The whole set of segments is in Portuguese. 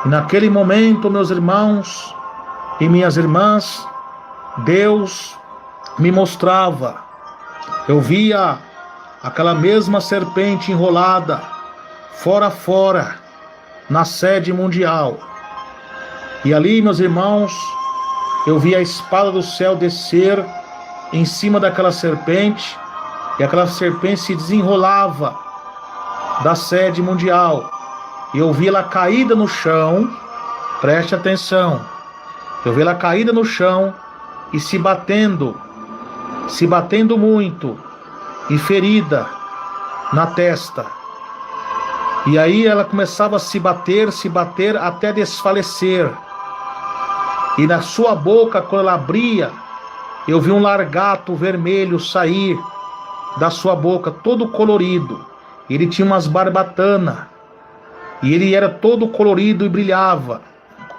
E naquele momento, meus irmãos e minhas irmãs, Deus me mostrava. Eu via aquela mesma serpente enrolada, fora, na sede mundial. E ali, meus irmãos, eu vi a espada do céu descer em cima daquela serpente, e aquela serpente se desenrolava da sede mundial. E eu vi ela caída no chão, preste atenção, eu vi ela caída no chão e se batendo muito, e ferida na testa. E aí ela começava a se bater até desfalecer. E na sua boca, quando ela abria, eu vi um largato vermelho sair da sua boca, todo colorido. Ele tinha umas barbatanas, e ele era todo colorido e brilhava,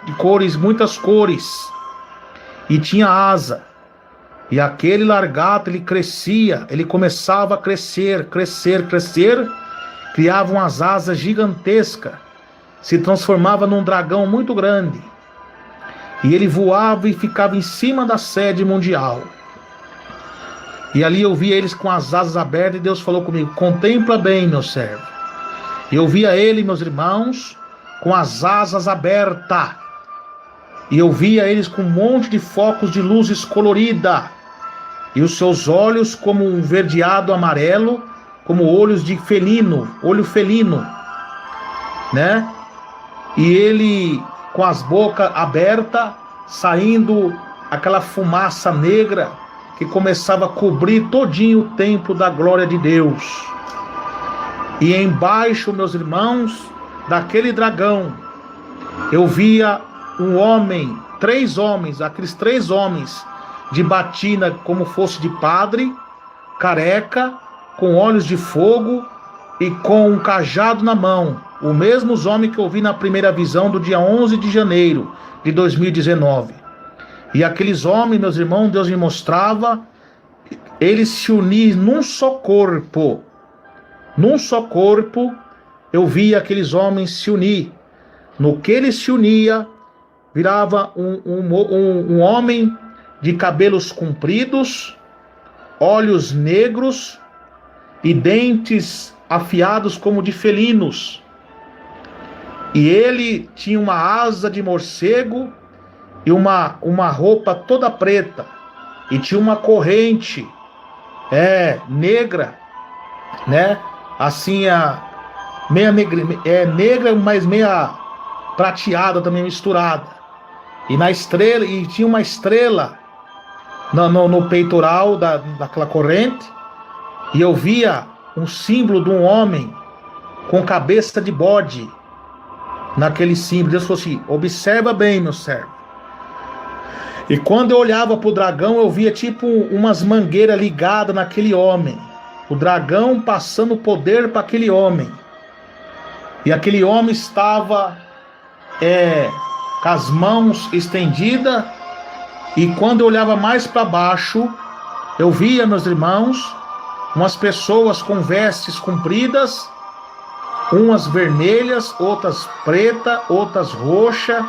de cores, muitas cores, e tinha asa. E aquele largato, ele crescia, ele começava a crescer, criava umas asas gigantescas, se transformava num dragão muito grande. E ele voava e ficava em cima da sede mundial. E ali eu via eles com as asas abertas, e Deus falou comigo: contempla bem, meu servo. E eu via ele, meus irmãos, com as asas abertas. E eu via eles com um monte de focos de luzes colorida. E os seus olhos como um verdeado amarelo, como olhos de felino, olho felino, né? E ele com as bocas abertas, saindo aquela fumaça negra que começava a cobrir todinho o templo da glória de Deus. E embaixo, meus irmãos, daquele dragão, eu via um homem, aqueles três homens, de batina como fosse de padre, careca, com olhos de fogo e com um cajado na mão. Os mesmos homens que eu vi na primeira visão do dia 11 de janeiro de 2019. E aqueles homens, meus irmãos, Deus me mostrava, eles se uniram num só corpo. Num só corpo, eu via aqueles homens se unir. No que eles se uniam, virava um homem de cabelos compridos, olhos negros e dentes afiados como de felinos. E ele tinha uma asa de morcego e uma roupa toda preta. E tinha uma corrente negra, né? Assim, negra, mas meia prateada também, misturada. E tinha uma estrela no peitoral daquela corrente. E eu via um símbolo de um homem com cabeça de bode naquele símbolo. Deus falou assim: observa bem, meu servo. E quando eu olhava para o dragão, eu via tipo umas mangueiras ligadas naquele homem. O dragão passando poder para aquele homem. E aquele homem estava com as mãos estendidas. E quando eu olhava mais para baixo, eu via, meus irmãos, umas pessoas com vestes compridas, umas vermelhas, outras pretas, outras roxas,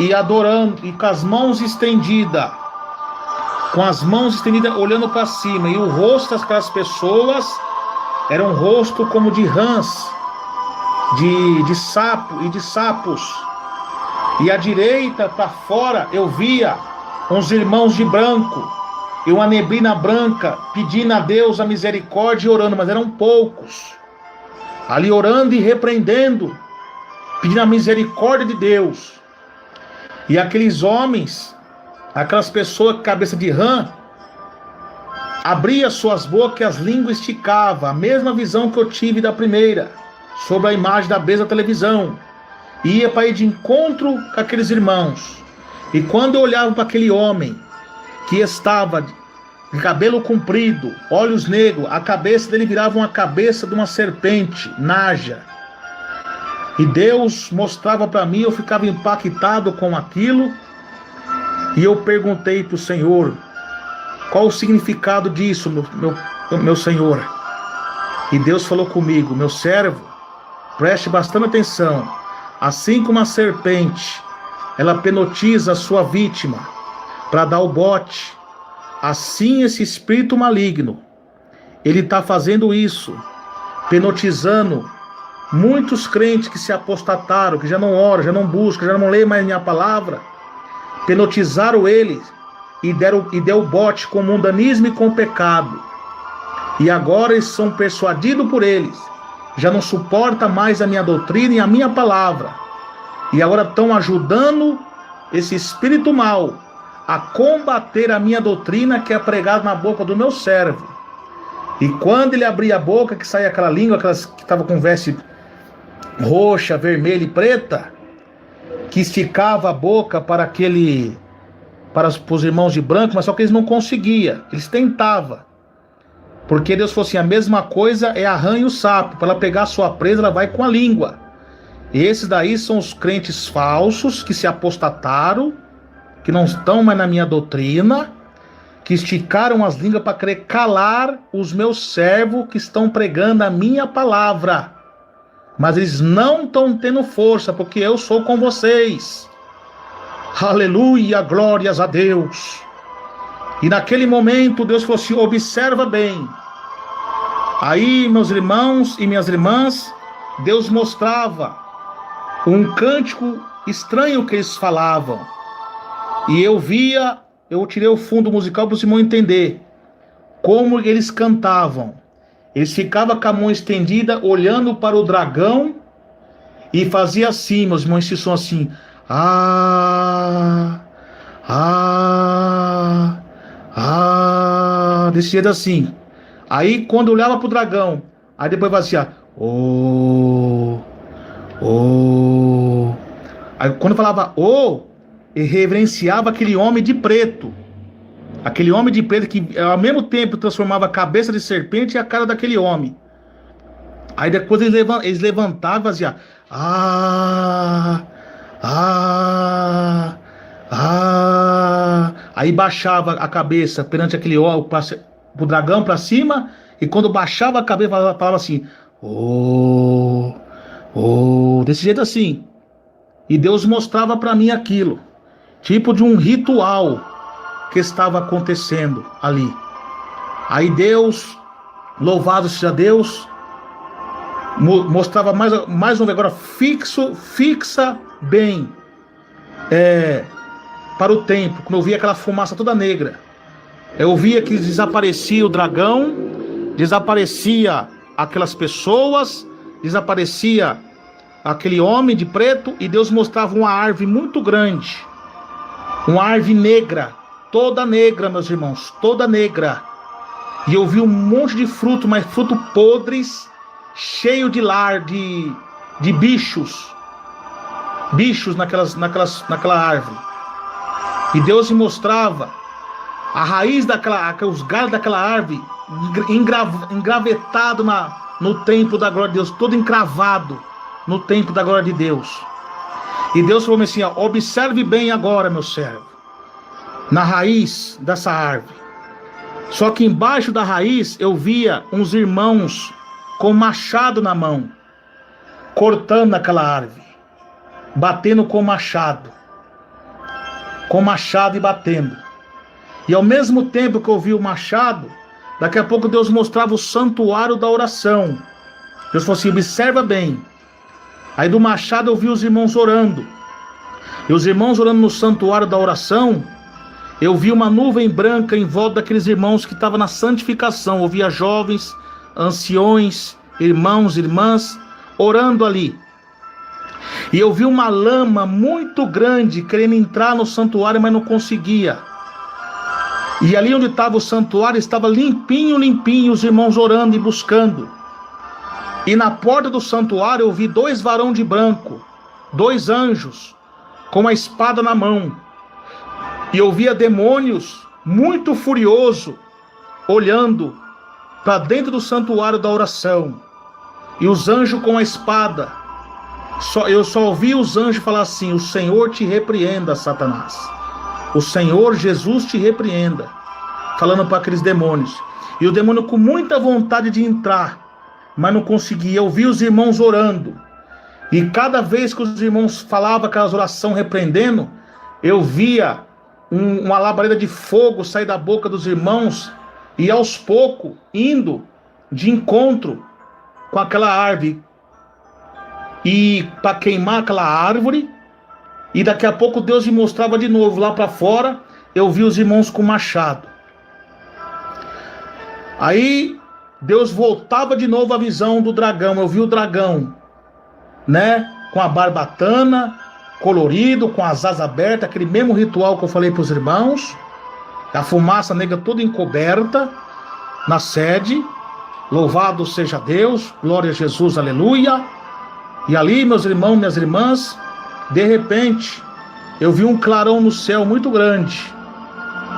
e adorando, e com as mãos estendidas, olhando para cima. E o rosto daquelas pessoas era um rosto como de rãs, de sapo e de sapos. E à direita, para fora, eu via uns irmãos de branco e uma neblina branca, pedindo a Deus a misericórdia e orando, mas eram poucos ali orando e repreendendo, pedindo a misericórdia de Deus. E aqueles homens, aquelas pessoas com cabeça de rã, abria suas bocas e as línguas esticavam. A mesma visão que eu tive da primeira, sobre a imagem da besta da televisão. E ia para ir de encontro com aqueles irmãos. E quando eu olhava para aquele homem que estava de cabelo comprido, olhos negros, a cabeça dele virava uma cabeça de uma serpente, naja. E Deus mostrava para mim, eu ficava impactado com aquilo. E eu perguntei para o Senhor: qual o significado disso, meu Senhor? E Deus falou comigo: meu servo, preste bastante atenção. Assim como a serpente, ela hipnotiza a sua vítima para dar o bote, assim esse espírito maligno, ele está fazendo isso, hipnotizando muitos crentes que se apostataram, que já não oram, já não buscam, já não leem mais minha palavra, hipnotizaram eles e deu o bote com o mundanismo e com o pecado. E agora eles são persuadidos por eles, já não suporta mais a minha doutrina e a minha palavra. E agora estão ajudando esse espírito mal a combater a minha doutrina que é pregada na boca do meu servo. E quando ele abria a boca, que saía aquela língua, aquelas que estava com veste roxa, vermelha e preta, que esticava a boca para os irmãos de branco, mas só que eles não conseguiam, eles tentavam. Porque Deus falou assim, a mesma coisa é a rã e o sapo, para ela pegar a sua presa, ela vai com a língua. E esses daí são os crentes falsos, que se apostataram, que não estão mais na minha doutrina, que esticaram as línguas para querer calar os meus servos que estão pregando a minha palavra. Mas eles não estão tendo força, porque eu sou com vocês. Aleluia, glórias a Deus. E naquele momento Deus falou assim, observa bem. Aí, meus irmãos e minhas irmãs, Deus mostrava um cântico estranho que eles falavam. E eu tirei o fundo musical para o irmão entender como eles cantavam. Eles ficavam com a mão estendida, olhando para o dragão, e fazia assim, meus irmãos, esse som assim. Desse jeito assim. Aí quando olhava para o dragão, aí depois fazia Aí quando falava ele reverenciava aquele homem de preto. Aquele homem de preto que ao mesmo tempo transformava a cabeça de serpente e a cara daquele homem. Aí depois eles levantavam e faziam Aí baixava a cabeça perante aquele homem, pro dragão para cima, e quando baixava a cabeça falava assim, desse jeito assim. E Deus mostrava para mim aquilo, tipo de um ritual que estava acontecendo ali. Aí Deus, louvado seja Deus, mostrava mais uma vez, agora fixa bem para o templo. Quando eu via aquela fumaça toda negra, eu via que desaparecia o dragão, desaparecia aquelas pessoas, desaparecia aquele homem de preto, e Deus mostrava uma árvore muito grande, uma árvore negra, toda negra, meus irmãos, toda negra. E eu vi um monte de fruto, mas frutos podres, cheio de bichos naquela árvore. E Deus me mostrava a raiz os galhos daquela árvore engravetado no templo da glória de Deus, todo encravado no templo da glória de Deus. E Deus falou assim, observe bem agora, meu servo, na raiz dessa árvore. Só que embaixo da raiz eu via uns irmãos com machado na mão, cortando aquela árvore, batendo com machado e batendo. E ao mesmo tempo que eu vi o machado, daqui a pouco Deus mostrava o santuário da oração. Deus falou assim, observa bem. Aí do machado eu vi os irmãos orando. E os irmãos orando no santuário da oração, eu vi uma nuvem branca em volta daqueles irmãos que estavam na santificação. Eu via jovens, anciões, irmãos, irmãs, orando ali. E eu vi uma lama muito grande querendo entrar no santuário, mas não conseguia. E ali onde estava o santuário estava limpinho, os irmãos orando e buscando. E na porta do santuário eu vi 2 varões de branco, 2 anjos, com a espada na mão. E eu via demônios muito furiosos, olhando para dentro do santuário da oração. E os anjos com a espada. Eu só ouvi os anjos falar assim, o Senhor te repreenda, Satanás. O Senhor Jesus te repreenda. Falando para aqueles demônios. E o demônio com muita vontade de entrar, mas não conseguia. Eu vi os irmãos orando. E cada vez que os irmãos falavam aquelas orações repreendendo, eu via uma labareda de fogo sair da boca dos irmãos e aos poucos indo de encontro com aquela árvore e para queimar aquela árvore. E daqui a pouco Deus me mostrava de novo lá para fora. Eu vi os irmãos com machado. Aí Deus voltava de novo a visão do dragão. Eu vi o dragão, né, com a barbatana, colorido, com as asas abertas, aquele mesmo ritual que eu falei para os irmãos, a fumaça negra toda encoberta na sede. Louvado seja Deus, glória a Jesus, aleluia. E ali, meus irmãos, minhas irmãs, de repente eu vi um clarão no céu muito grande.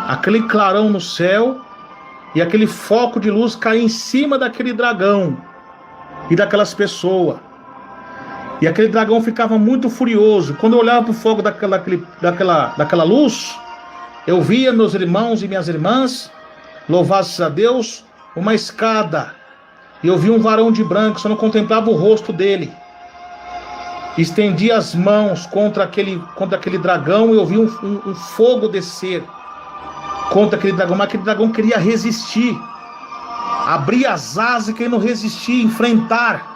Aquele clarão no céu e aquele foco de luz cair em cima daquele dragão e daquelas pessoas. E aquele dragão ficava muito furioso. Quando eu olhava para o fogo daquela luz, eu via, meus irmãos e minhas irmãs, louvados a Deus, uma escada. E eu vi um varão de branco, só não contemplava o rosto dele. Estendia as mãos contra aquele dragão e eu vi um fogo descer contra aquele dragão. Mas aquele dragão queria resistir. Abria as asas e querendo resistir, enfrentar.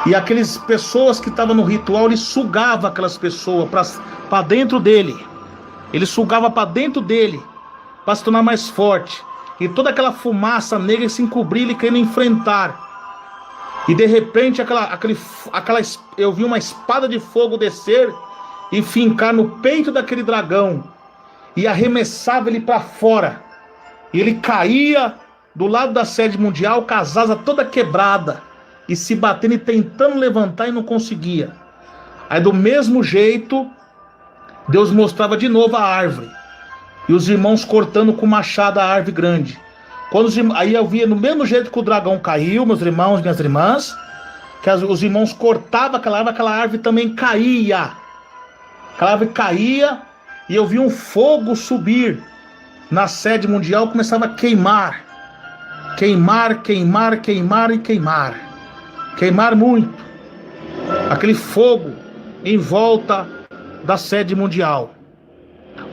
E aquelas pessoas que estavam no ritual, ele sugava aquelas pessoas para dentro dele. Ele sugava para dentro dele, para se tornar mais forte. E toda aquela fumaça negra se encobria, ele querendo enfrentar. E de repente eu vi uma espada de fogo descer e fincar no peito daquele dragão. E arremessava ele para fora. E ele caía do lado da sede mundial com as asas toda quebrada. E se batendo e tentando levantar e não conseguia. Aí do mesmo jeito, Deus mostrava de novo a árvore. E os irmãos cortando com machado a árvore grande. Aí eu via no mesmo jeito que o dragão caiu, meus irmãos e minhas irmãs, que os irmãos cortavam aquela árvore também caía. Aquela árvore caía e eu vi um fogo subir na sede mundial, começava a queimar. Queimar, queimar, queimar e queimar. Queimar muito. Aquele fogo em volta da sede mundial.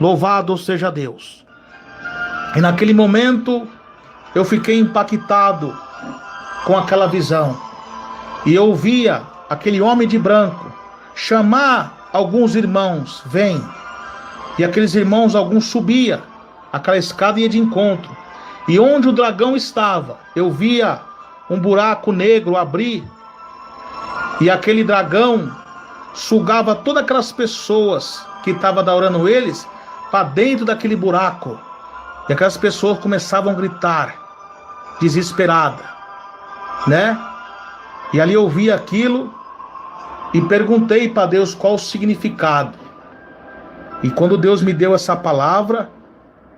Louvado seja Deus. E naquele momento eu fiquei impactado com aquela visão. E eu via aquele homem de branco chamar alguns irmãos, vem. E aqueles irmãos, alguns subia aquela escada e ia de encontro. E onde o dragão estava, eu via um buraco negro abrir. E aquele dragão sugava todas aquelas pessoas que estavam adorando eles para dentro daquele buraco. E aquelas pessoas começavam a gritar, desesperada, né? E ali eu vi aquilo e perguntei para Deus qual o significado. E quando Deus me deu essa palavra,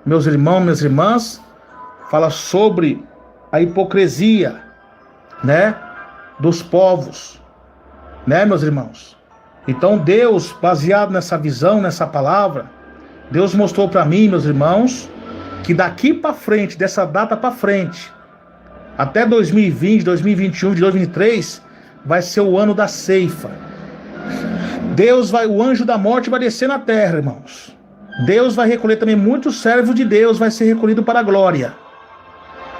meus irmãos, minhas irmãs, fala sobre a hipocrisia, né, dos povos, né, meus irmãos? Então Deus, baseado nessa visão, nessa palavra, Deus mostrou para mim, meus irmãos, que daqui para frente, dessa data para frente, até 2020, 2021, de 2023, vai ser o ano da ceifa. O anjo da morte vai descer na terra, irmãos. Deus vai recolher também muitos servos de Deus, vai ser recolhido para a glória.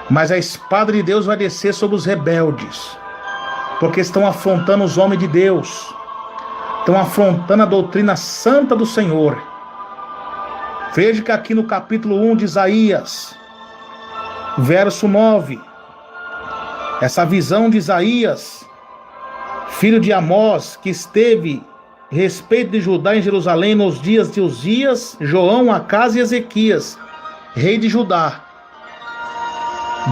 Mas a espada de Deus vai descer sobre os rebeldes, porque estão afrontando os homens de Deus, estão afrontando a doutrina santa do Senhor. Veja que aqui no capítulo 1 de Isaías, verso 9, essa visão de Isaías, filho de Amós, que esteve a respeito de Judá em Jerusalém nos dias de Uzias, João, Acás e Ezequias, rei de Judá.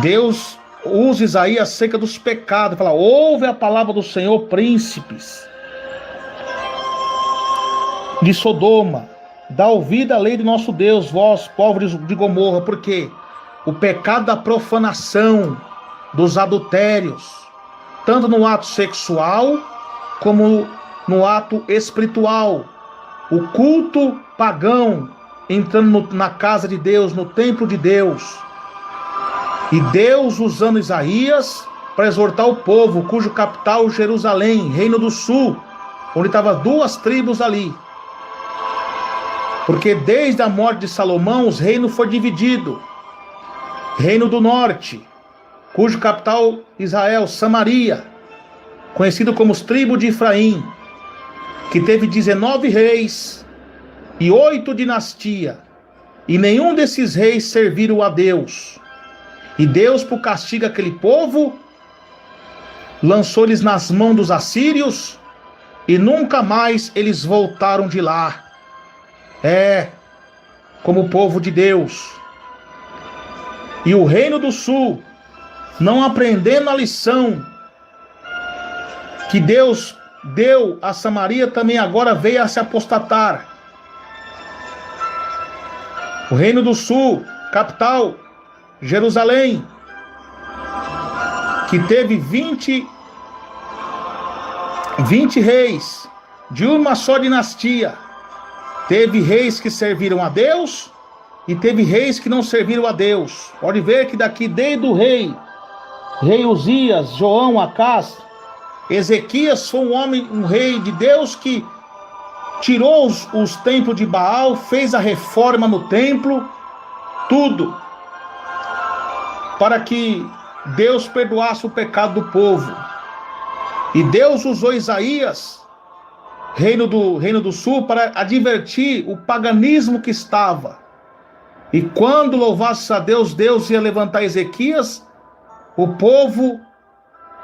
Deus usa Isaías acerca dos pecados, fala: ouve a palavra do Senhor, príncipes de Sodoma, dá ouvido à lei de nosso Deus, vós, povo de Gomorra, porque o pecado da profanação, dos adultérios, tanto no ato sexual como no ato espiritual, o culto pagão entrando na casa de Deus, no templo de Deus, e Deus usando Isaías para exortar o povo, cujo capital Jerusalém, Reino do Sul, onde estavam 2 tribos ali. Porque desde a morte de Salomão, os reinos foram divididos. Reino do Norte, cujo capital Israel, Samaria, conhecido como os tribos de Efraim, que teve 19 reis e 8 dinastias, e nenhum desses reis serviram a Deus. E Deus, por castigo aquele povo, lançou-eles nas mãos dos assírios, e nunca mais eles voltaram de lá. Como o povo de Deus. E o Reino do Sul, não aprendendo a lição que Deus deu a Samaria, também agora veio a se apostatar. O Reino do Sul, capital, Jerusalém, que teve 20 reis, de uma só dinastia. Teve reis que serviram a Deus e teve reis que não serviram a Deus. Pode ver que daqui desde o rei Uzias, João, Acás, Ezequias foi um rei de Deus que tirou os templos de Baal, fez a reforma no templo, tudo, para que Deus perdoasse o pecado do povo. E Deus usou Isaías, Reino do Sul, para advertir o paganismo que estava. E quando louvasse a Deus, Deus ia levantar Ezequias, o povo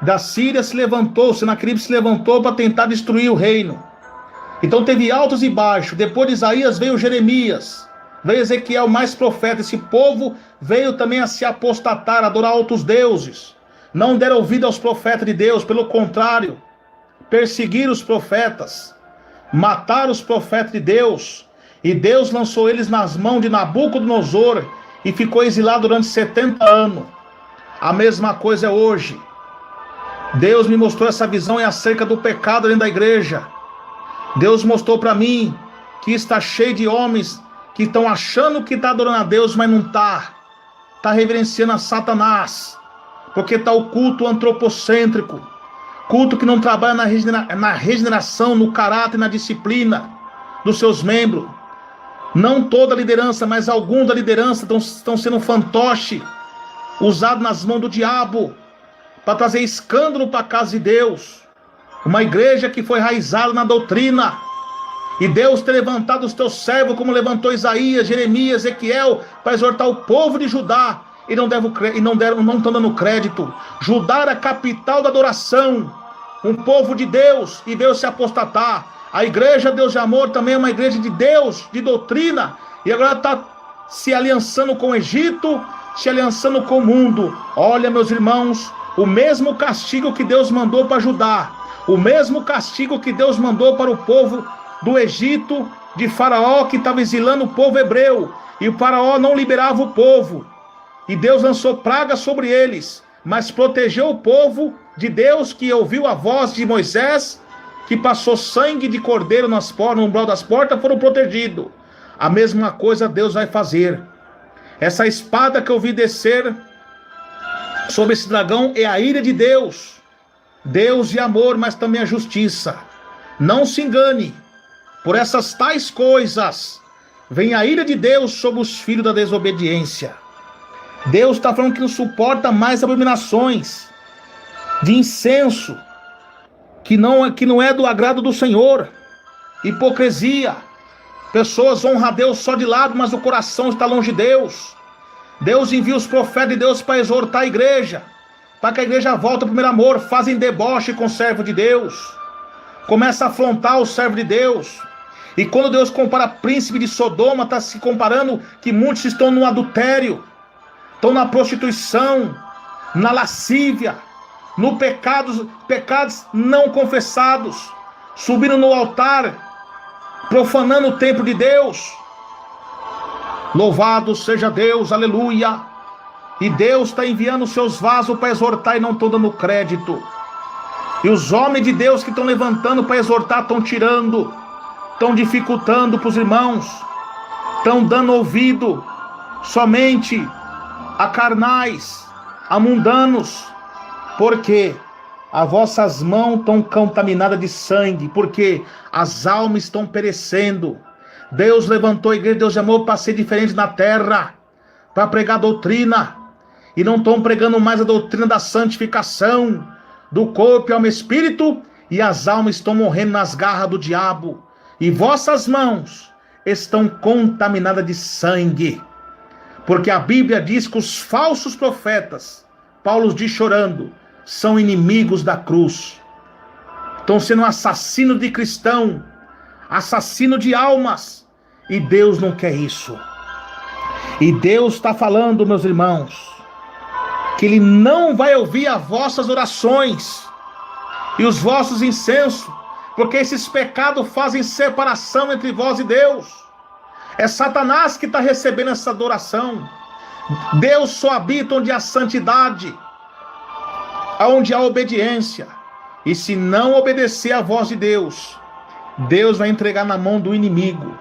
da Síria se levantou, Senaqueribe se levantou para tentar destruir o reino. Então teve altos e baixos. Depois de Isaías veio Jeremias, veio Ezequiel, mais profeta. Esse povo veio também a se apostatar, a adorar outros deuses. Não deram ouvido aos profetas de Deus, pelo contrário, perseguiram os profetas, mataram os profetas de Deus, e Deus lançou eles nas mãos de Nabucodonosor e ficou exilado durante 70 anos. A mesma coisa é hoje. Deus me mostrou essa visão acerca do pecado dentro da igreja. Deus mostrou para mim que está cheio de homens que estão achando que está adorando a Deus, mas não está. Está reverenciando a Satanás, porque está o culto antropocêntrico, culto que não trabalha na regeneração, no caráter, na disciplina dos seus membros. Não toda a liderança, mas alguns da liderança estão sendo fantoche, usado nas mãos do diabo, para trazer escândalo para a casa de Deus. Uma igreja que foi raizada na doutrina, e Deus ter levantado os teus servos, como levantou Isaías, Jeremias, Ezequiel, para exortar o povo de Judá, e não estão dando crédito. Judá era a capital da adoração, um povo de Deus, e veio se apostatar. A igreja Deus de Amor também é uma igreja de Deus, de doutrina, e agora está se aliançando com o Egito, se aliançando com o mundo. Olha, meus irmãos, o mesmo castigo que Deus mandou para Judá, o mesmo castigo que Deus mandou para o povo do Egito, de Faraó, que estava exilando o povo hebreu, e o Faraó não liberava o povo, e Deus lançou praga sobre eles, mas protegeu o povo de Deus, que ouviu a voz de Moisés, que passou sangue de cordeiro no umbral das portas, foram protegidos. A mesma coisa Deus vai fazer. Essa espada que eu vi descer sobre esse dragão é a ira de Deus. Deus de amor, mas também a justiça. Não se engane. Por essas tais coisas vem a ira de Deus sobre os filhos da desobediência. Deus está falando que não suporta mais abominações de incenso, que não é do agrado do Senhor. Hipocrisia. Pessoas honram a Deus só de lado, mas o coração está longe de Deus. Deus envia os profetas de Deus para exortar a igreja, para que a igreja volte ao primeiro amor. Fazem deboche com o servo de Deus, começa a afrontar o servo de Deus. E quando Deus compara príncipe de Sodoma, está se comparando que muitos estão no adultério, estão na prostituição, na lascívia, no pecados não confessados, subindo no altar, profanando o templo de Deus. Louvado seja Deus, aleluia. E Deus está enviando os seus vasos para exortar e não estão dando crédito. E os homens de Deus que estão levantando para exortar estão tirando, estão dificultando para os irmãos, estão dando ouvido somente a carnais, a mundanos, Porque as vossas mãos estão contaminadas de sangue, porque as almas estão perecendo. Deus levantou a igreja, Deus chamou para ser diferente na terra, para pregar doutrina, e não estão pregando mais a doutrina da santificação do corpo e alma e espírito, e as almas estão morrendo nas garras do diabo, e vossas mãos estão contaminadas de sangue, porque a Bíblia diz que os falsos profetas, Paulo diz chorando, são inimigos da cruz, estão sendo assassino de cristão, assassino de almas, e Deus não quer isso. E Deus está falando, meus irmãos, que Ele não vai ouvir as vossas orações e os vossos incensos, porque esses pecados fazem separação entre vós e Deus. É Satanás que está recebendo essa adoração. Deus só habita onde há santidade, onde há obediência. E se não obedecer à voz de Deus, Deus vai entregar na mão do inimigo.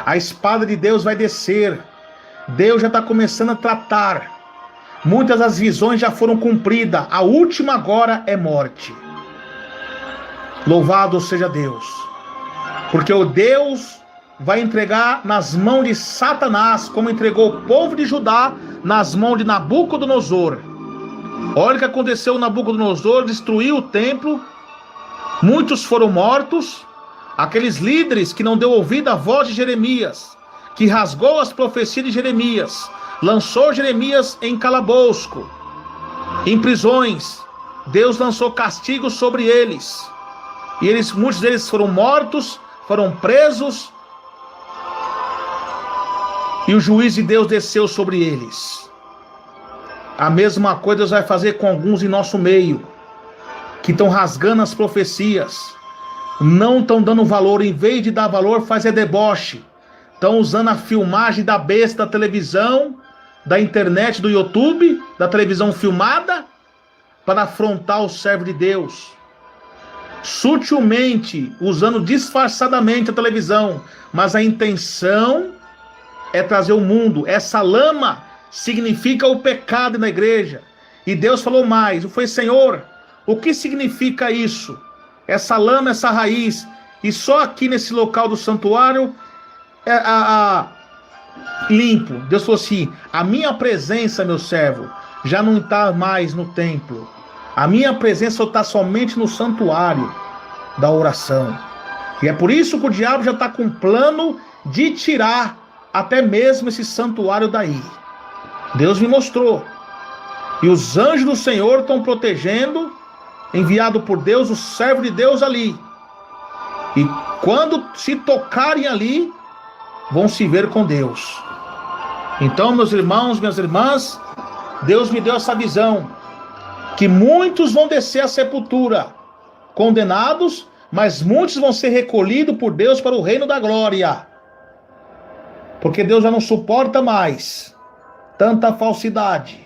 A espada de Deus vai descer. Deus já está começando a tratar. Muitas das visões já foram cumpridas. A última agora é morte. Louvado seja Deus. Porque o Deus vai entregar nas mãos de Satanás, como entregou o povo de Judá nas mãos de Nabucodonosor. Olha o que aconteceu. Nabucodonosor destruiu o templo. Muitos foram mortos. Aqueles líderes que não deu ouvido à voz de Jeremias, que rasgou as profecias de Jeremias, lançou Jeremias em calabouço, em prisões. Deus lançou castigo sobre eles. E muitos deles foram mortos, foram presos. E o juízo de Deus desceu sobre eles. A mesma coisa Deus vai fazer com alguns em nosso meio, que estão rasgando as profecias, não estão dando valor, em vez de dar valor, faz deboche. Estão usando a filmagem da besta da televisão, da internet, do YouTube, da televisão filmada, para afrontar o servo de Deus. Sutilmente, usando disfarçadamente a televisão, mas a intenção é trazer o mundo. Essa lama significa o pecado na igreja. E Deus falou mais, foi: Senhor, o que significa isso? Essa lama, essa raiz, e só aqui nesse local do santuário limpo. Deus falou assim: a minha presença, meu servo, já não está mais no templo. A minha presença está somente no santuário da oração. E é por isso que o diabo já está com plano de tirar até mesmo esse santuário daí. Deus me mostrou. E os anjos do Senhor estão protegendo, enviado por Deus, o servo de Deus ali. E quando se tocarem ali, vão se ver com Deus. Então, meus irmãos, minhas irmãs, Deus me deu essa visão, que muitos vão descer à sepultura, condenados, mas muitos vão ser recolhidos por Deus para o reino da glória. Porque Deus já não suporta mais tanta falsidade.